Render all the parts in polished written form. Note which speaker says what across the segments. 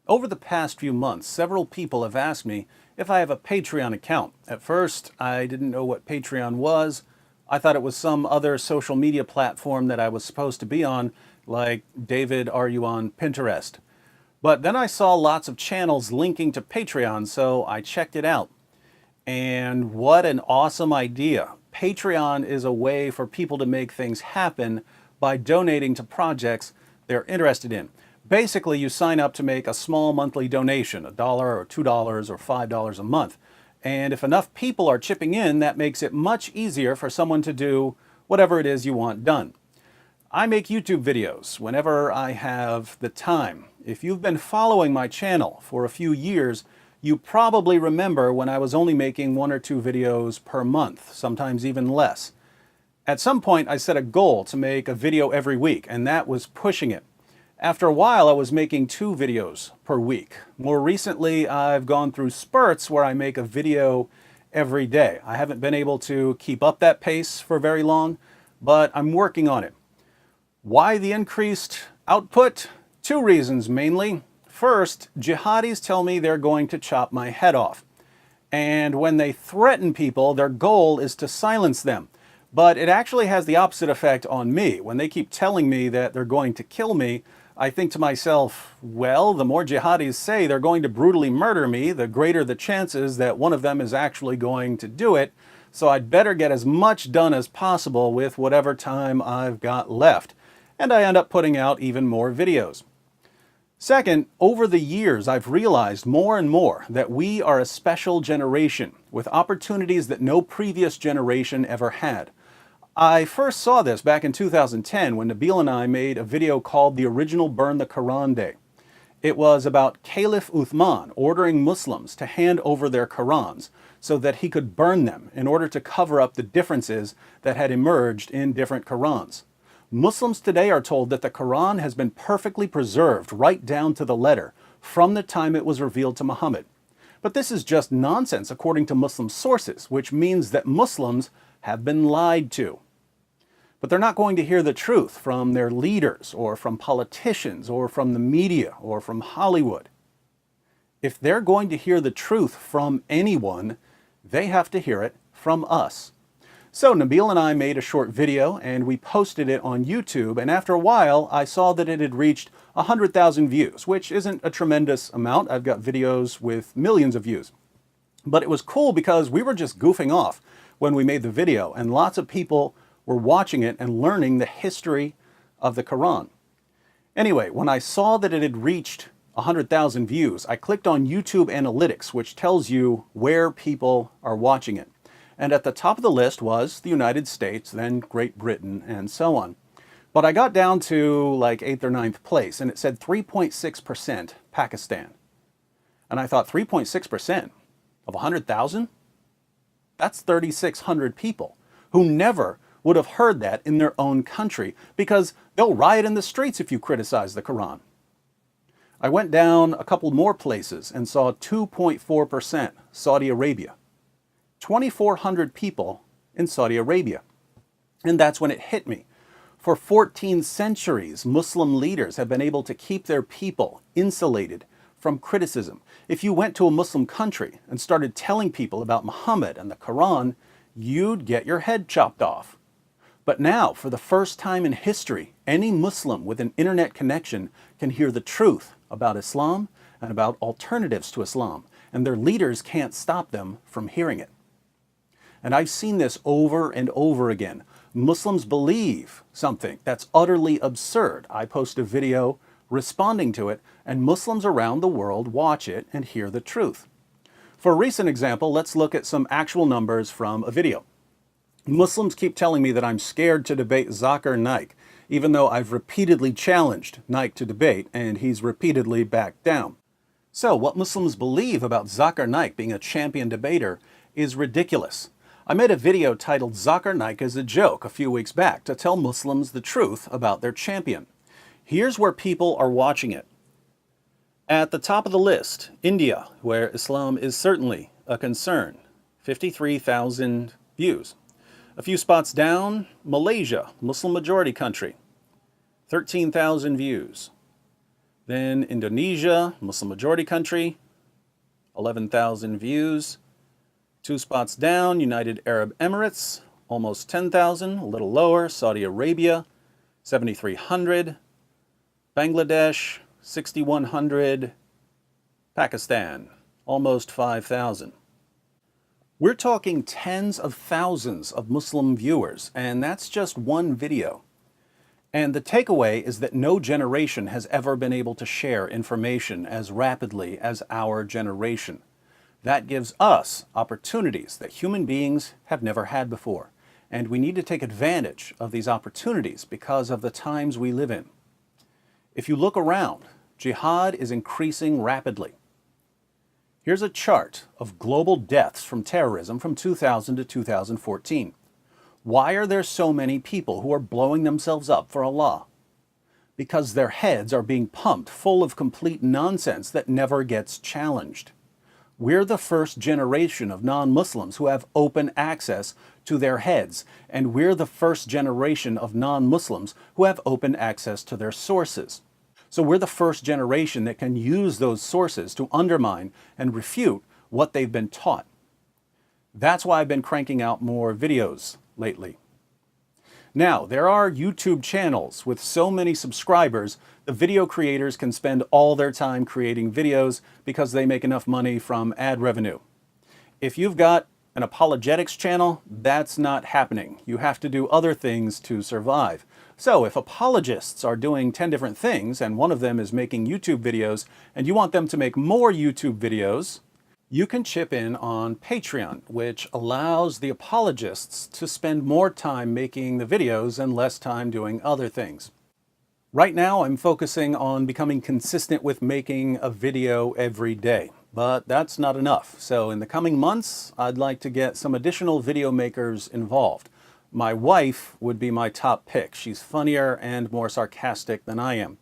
Speaker 1: Over the past few months, several people have asked me if I have a Patreon account. At first, I didn't know what Patreon was. I thought it was some other social media platform that I was supposed to be on, like, David, are you on Pinterest? But then I saw lots of channels linking to Patreon, so I checked it out. And what an awesome idea. Patreon is a way for people to make things happen by donating to projects they're interested in. Basically, you sign up to make a small monthly donation, $1 or $2 or $5 a month. And if enough people are chipping in, that makes it much easier for someone to do whatever it is you want done. I make YouTube videos whenever I have the time. If you've been following my channel for a few years, you probably remember when I was only making 1 or 2 videos per month, sometimes even less. At some point, I set a goal to make a video every week, and that was pushing it. After a while, I was making 2 videos per week. More recently, I've gone through spurts where I make a video every day. I haven't been able to keep up that pace for very long, but I'm working on it. Why the increased output? 2 reasons mainly. First, jihadis tell me they're going to chop my head off. And when they threaten people, their goal is to silence them. But it actually has the opposite effect on me. When they keep telling me that they're going to kill me, I think to myself, well, the more jihadis say they're going to brutally murder me, the greater the chances that one of them is actually going to do it. So I'd better get as much done as possible with whatever time I've got left. And I end up putting out even more videos. Second, over the years, I've realized more and more that we are a special generation with opportunities that no previous generation ever had. I first saw this back in 2010 when Nabil and I made a video called The Original Burn the Quran Day. It was about Caliph Uthman ordering Muslims to hand over their Qurans so that he could burn them in order to cover up the differences that had emerged in different Qurans. Muslims today are told that the Quran has been perfectly preserved right down to the letter from the time it was revealed to Muhammad. But this is just nonsense according to Muslim sources, which means that Muslims have been lied to. But they're not going to hear the truth from their leaders or from politicians or from the media or from Hollywood. If they're going to hear the truth from anyone, they have to hear it from us. So Nabil and I made a short video and we posted it on YouTube, and after a while I saw that it had reached 100,000 views, which isn't a tremendous amount. I've got videos with millions of views. But it was cool because we were just goofing off when we made the video, and lots of people were watching it and learning the history of the Quran. Anyway, when I saw that it had reached 100,000 views, I clicked on YouTube Analytics, which tells you where people are watching it. And at the top of the list was the United States, then Great Britain, and so on. But I got down to like 8th or 9th place, and it said 3.6% Pakistan. And I thought, 3.6% of 100,000? That's 3,600 people who never would have heard that in their own country, because they'll riot in the streets if you criticize the Quran. I went down a couple more places and saw 2.4% Saudi Arabia. 2,400 people in Saudi Arabia. And that's when it hit me. For 14 centuries, Muslim leaders have been able to keep their people insulated from criticism. If you went to a Muslim country and started telling people about Muhammad and the Quran, you'd get your head chopped off. But now, for the first time in history, any Muslim with an internet connection can hear the truth about Islam and about alternatives to Islam, and their leaders can't stop them from hearing it. And I've seen this over and over again. Muslims believe something that's utterly absurd. I post a video responding to it, and Muslims around the world watch it and hear the truth. For a recent example, let's look at some actual numbers from a video. Muslims keep telling me that I'm scared to debate Zakir Naik, even though I've repeatedly challenged Naik to debate, and he's repeatedly backed down. So what Muslims believe about Zakir Naik being a champion debater is ridiculous. I made a video titled Zakir Naik is a Joke a few weeks back to tell Muslims the truth about their champion. Here's where people are watching it. At the top of the list, India, where Islam is certainly a concern, 53,000 views. A few spots down, Malaysia, Muslim majority country, 13,000 views. Then Indonesia, Muslim majority country, 11,000 views. 2 spots down, United Arab Emirates, almost 10,000, a little lower. Saudi Arabia, 7,300. Bangladesh, 6,100. Pakistan, almost 5,000. We're talking tens of thousands of Muslim viewers, and that's just one video. And the takeaway is that no generation has ever been able to share information as rapidly as our generation. That gives us opportunities that human beings have never had before. And we need to take advantage of these opportunities because of the times we live in. If you look around, jihad is increasing rapidly. Here's a chart of global deaths from terrorism from 2000 to 2014. Why are there so many people who are blowing themselves up for Allah? Because their heads are being pumped full of complete nonsense that never gets challenged. We're the first generation of non-Muslims who have open access to their heads, and we're the first generation of non-Muslims who have open access to their sources. So we're the first generation that can use those sources to undermine and refute what they've been taught. That's why I've been cranking out more videos lately. Now, there are YouTube channels with so many subscribers, the video creators can spend all their time creating videos because they make enough money from ad revenue. If you've got an apologetics channel, that's not happening. You have to do other things to survive. So if apologists are doing 10 different things and one of them is making YouTube videos and you want them to make more YouTube videos, you can chip in on Patreon, which allows the apologists to spend more time making the videos and less time doing other things. Right now, I'm focusing on becoming consistent with making a video every day, but that's not enough. So in the coming months, I'd like to get some additional video makers involved. My wife would be my top pick. She's funnier and more sarcastic than I am.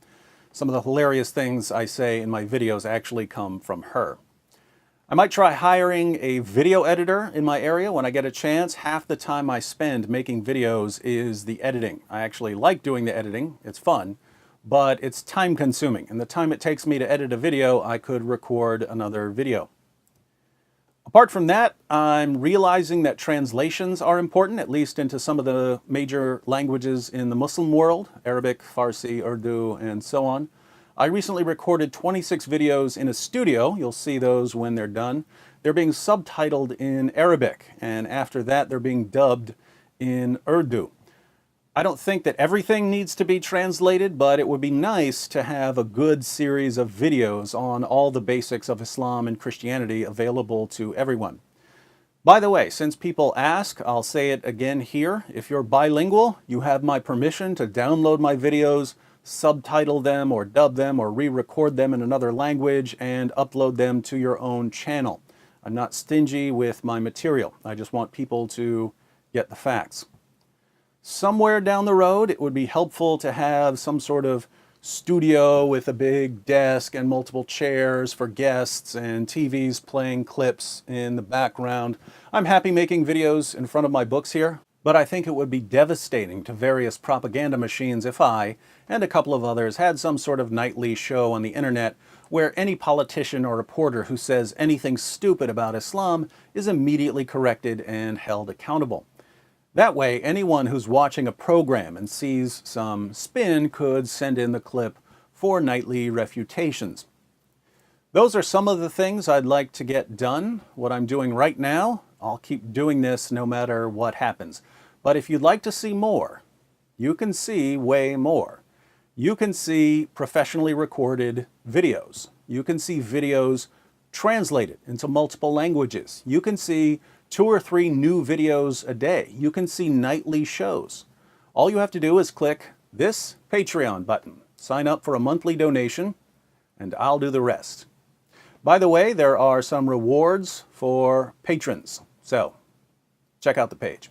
Speaker 1: Some of the hilarious things I say in my videos actually come from her. I might try hiring a video editor in my area when I get a chance. Half the time I spend making videos is the editing. I actually like doing the editing. It's fun, but it's time consuming. And the time it takes me to edit a video, I could record another video. Apart from that, I'm realizing that translations are important, at least into some of the major languages in the Muslim world, Arabic, Farsi, Urdu, and so on. I recently recorded 26 videos in a studio. You'll see those when they're done. They're being subtitled in Arabic, and after that they're being dubbed in Urdu. I don't think that everything needs to be translated, but it would be nice to have a good series of videos on all the basics of Islam and Christianity available to everyone. By the way, since people ask, I'll say it again here. If you're bilingual, you have my permission to download my videos, subtitle them or dub them or re-record them in another language and upload them to your own channel. I'm not stingy with my material. I just want people to get the facts. Somewhere down the road, it would be helpful to have some sort of studio with a big desk and multiple chairs for guests and TVs playing clips in the background. I'm happy making videos in front of my books here, but I think it would be devastating to various propaganda machines if I, and a couple of others, had some sort of nightly show on the internet where any politician or reporter who says anything stupid about Islam is immediately corrected and held accountable. That way, anyone who's watching a program and sees some spin could send in the clip for nightly refutations. Those are some of the things I'd like to get done. What I'm doing right now, I'll keep doing this no matter what happens. But if you'd like to see more, you can see way more. You can see professionally recorded videos. You can see videos translated into multiple languages. You can see 2 or 3 new videos a day. You can see nightly shows. All you have to do is click this Patreon button. Sign up for a monthly donation, and I'll do the rest. By the way, there are some rewards for patrons, so check out the page.